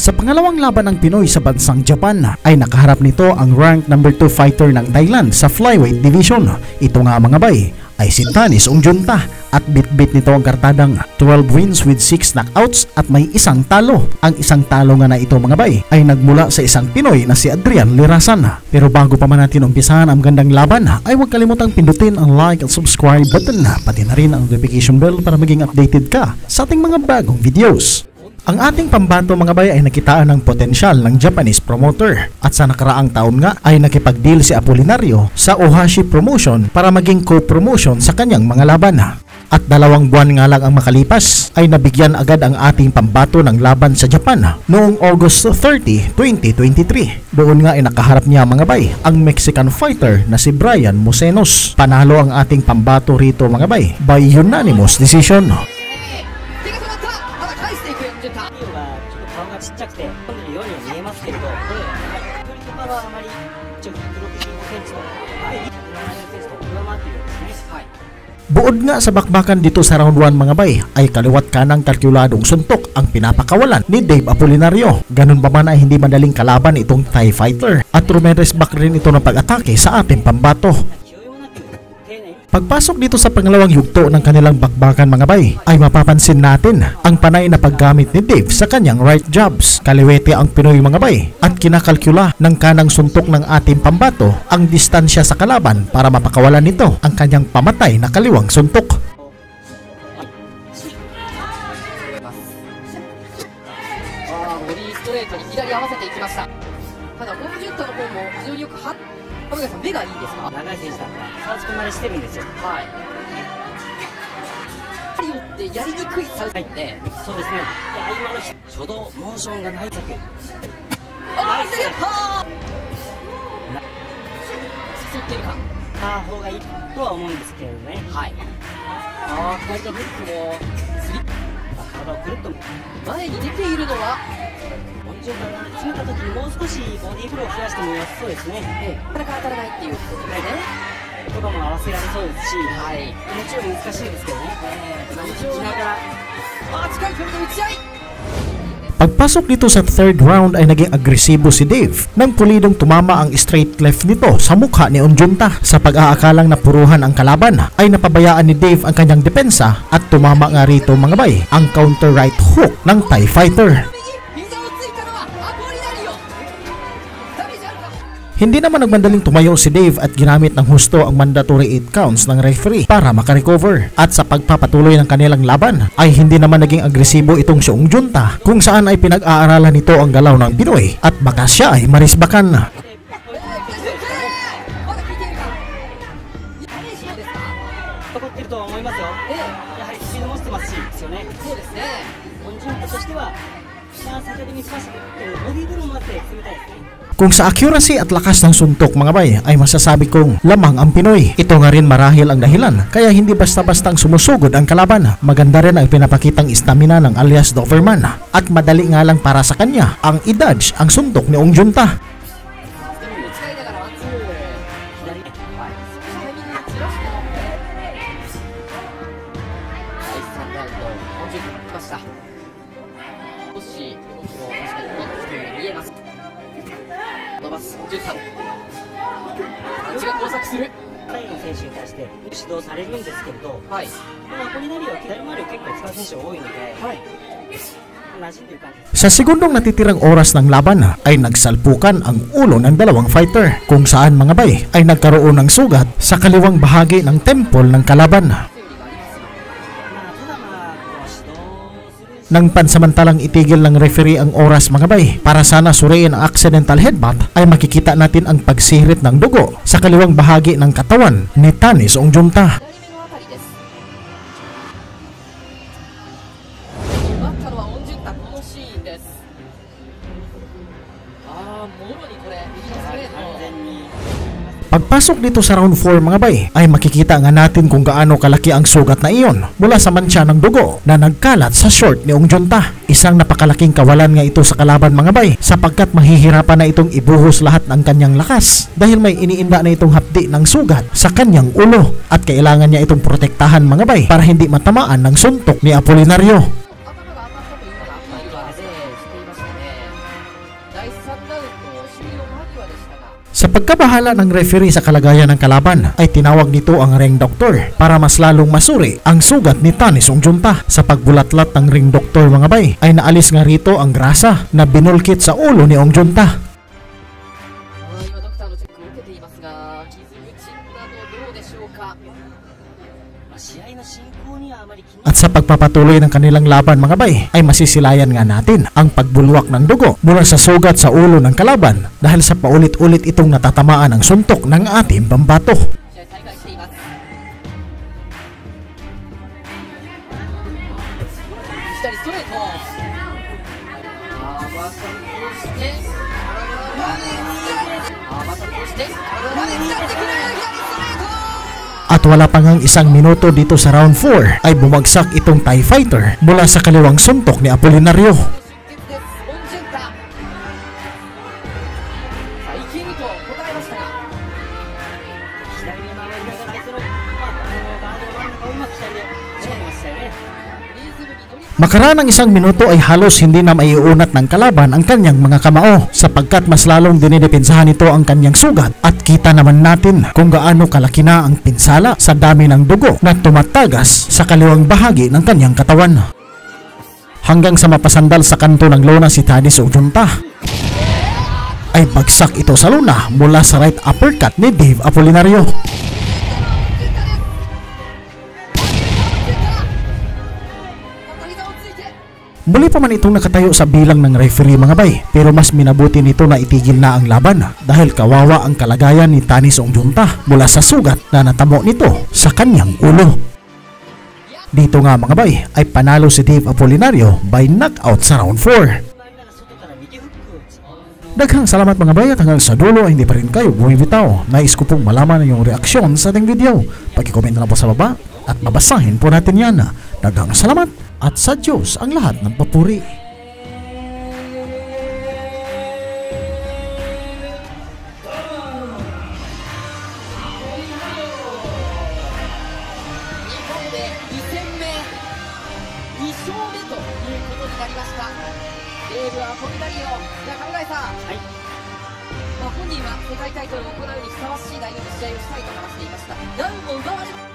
Sa pangalawang laban ng Pinoy sa bansang Japan ay nakaharap nito ang rank number 2 fighter ng Thailand sa flyweight division. Ito nga mga bay ay si Tanis Ongjunta at bit-bit nito ang kartadang 12 wins with 6 knockouts at may isang talo. Ang isang talo nga na ito mga bay ay nagmula sa isang Pinoy na si Adrian Lirasan. Pero bago pa man natin umpisahan ang gandang laban ay huwag kalimutang pindutin ang like at subscribe button pati na rin ang notification bell para maging updated ka sa ating mga bagong videos. Ang ating pambato mga bay ay nakitaan ng potensyal ng Japanese promoter at sa nakaraang taon nga ay nakipag-deal si Apolinario sa Ohashi Promotion para maging co-promotion sa kanyang mga laban. At 2 buwan nga lang ang makalipas ay nabigyan agad ang ating pambato ng laban sa Japan noong August 30, 2023. Doon nga ay nakaharap niya mga bay ang Mexican fighter na si Brian Mosenos. Panalo ang ating pambato rito mga bay by unanimous decision. 顔がちっちゃくて飛んでるようには見えますけれど、距離とかはあまり165センチと170センチと上回っているんですね。Buod nga sa bakbakan dito sa round 1 mga bay ay kaliwat kanang kalkuladong suntok ang pinapakawalan ni Dave Apolinario. Ganun pa man ay hindi madaling kalaban itong Thai fighter at rumeres back rin ito ng pag-atake sa ating pambato. Pagpasok dito sa pangalawang yugto ng kanilang bakbakan mga bay ay mapapansin natin ang panay na paggamit ni Dave sa kanyang right jabs. Kaliwete ang Pinoy mga bay at kinakalkula ng kanang suntok ng ating pambato ang distansya sa kalaban para mapakawalan nito ang kanyang pamatay na kaliwang suntok. Pagpasok dito sa third round ay naging agresibo si Dave nang pulidong tumama ang straight left nito sa mukha ni Ongjunta. Sa pag-aakalang napuruhan ang kalaban ay napabayaan ni Dave ang kanyang depensa at tumama nga rito mga bay ang counter right hook ng Thai fighter. Hindi naman nagmandaling tumayo si Dave at ginamit ng husto ang mandatory 8 counts ng referee para makarecover. At sa pagpapatuloy ng kanilang laban ay hindi naman naging agresibo itong si Ongjunta kung saan ay pinag-aaralan nito ang galaw ng Pinoy at baka siya ay marisbakan. Kung sa accuracy at lakas ng suntok mga bay ay masasabi kong lamang ang Pinoy. Ito nga rin marahil ang dahilan kaya hindi basta-bastang sumusugod ang kalaban. Maganda rin ang pinapakitang stamina ng alias Doberman at madali nga lang para sa kanya ang i-dodge ang suntok ni Ongjunta. Sa segundong natitirang oras ng laban ay nagsalpukan ang ulo ng dalawang fighter kung saan mga bay ay nagkaroon ng sugat sa kaliwang bahagi ng temple ng kalaban. Nang pansamantalang itigil ng referee ang oras mga bay para sana suriin ang accidental headbutt ay makikita natin ang pagsirit ng dugo sa kaliwang bahagi ng katawan ni Tanis Ongjunta. Pagpasok dito sa round 4 mga bay ay makikita nga natin kung gaano kalaki ang sugat na iyon mula sa mantsa ng dugo na nagkalat sa short ni Ongjunta. Isang napakalaking kawalan nga ito sa kalaban mga bay sapagkat mahihirapan na itong ibuhos lahat ng kanyang lakas dahil may iniinda na itong hapdi ng sugat sa kanyang ulo at kailangan niya itong protektahan mga bay para hindi matamaan ng suntok ni Apolinario. 第3ラウンド終了間際でしたが Sa pagkabahala ng referee sa kalagayan ng kalaban ay tinawag nito ang ring doctor para mas lalong masuri ang sugat ni Tanis Ongjunta. Sa pagbulatlat ng ring doctor mga bay ay naalis nga rito ang grasa na binulkit sa ulo ni Ongjunta. 今ドクターのチェックを受けていますが傷口などどうでしょうか 試合の進行にはあまり気に At sa pagpapatuloy ng kanilang laban mga bay ay masisilayan nga natin ang pagbulwak ng dugo mula sa sugat sa ulo ng kalaban dahil sa paulit-ulit itong natatamaan ng suntok ng ating pambato. 試合再開しています左ストレートバサミをしてバサミをして体で使ってくる左ストレート At wala pa ngang isang minuto dito sa round 4 ay bumagsak itong TIE Fighter mula sa kaliwang suntok ni Apolinario. 出血ですオンジュンタいけると答えましたが左に回りながら相手のガードの真ん中をうまく左で締めましたよね。 リズムに乗り Makaraan ng isang minuto ay halos hindi na maiunat ng kalaban ang kanyang mga kamao sapagkat mas lalong dinidepensahan nito ang kanyang sugat at kita naman natin kung gaano kalaki na ang pinsala sa dami ng dugo na tumatagas sa kaliwang bahagi ng kanyang katawan. Hanggang sa mapasandal sa kanto ng lona si Tanis Ongjunta ay bagsak ito sa lona mula sa right uppercut ni Dave Apolinario. Muli pa man itong nakatayo sa bilang ng referee mga bay, pero mas minabuti nito na itigil na ang laban dahil kawawa ang kalagayan ni Tanis Ongjunta mula sa sugat na natamo nito sa kanyang ulo. Dito nga mga bay ay panalo si Dave Apolinario by knockout sa round 4. 周りなら外から右フックを打ち Daghang salamat mga bay at hanggang sa dulo ay hindi pa rin kayo bumibitaw. Nais ko pong malaman ang iyong reaksyon sa ating video. Pag-comment na lang po sa baba at babasahin po natin yan. Daghang salamat at sa Diyos ang lahat ng papuri. 2戦目2勝目ということになりましたデーブ・アポリナリオ上海さん、本人は世界タイトルを行うにふさわしい内容の試合をしたいと話していました。ダウンを奪われ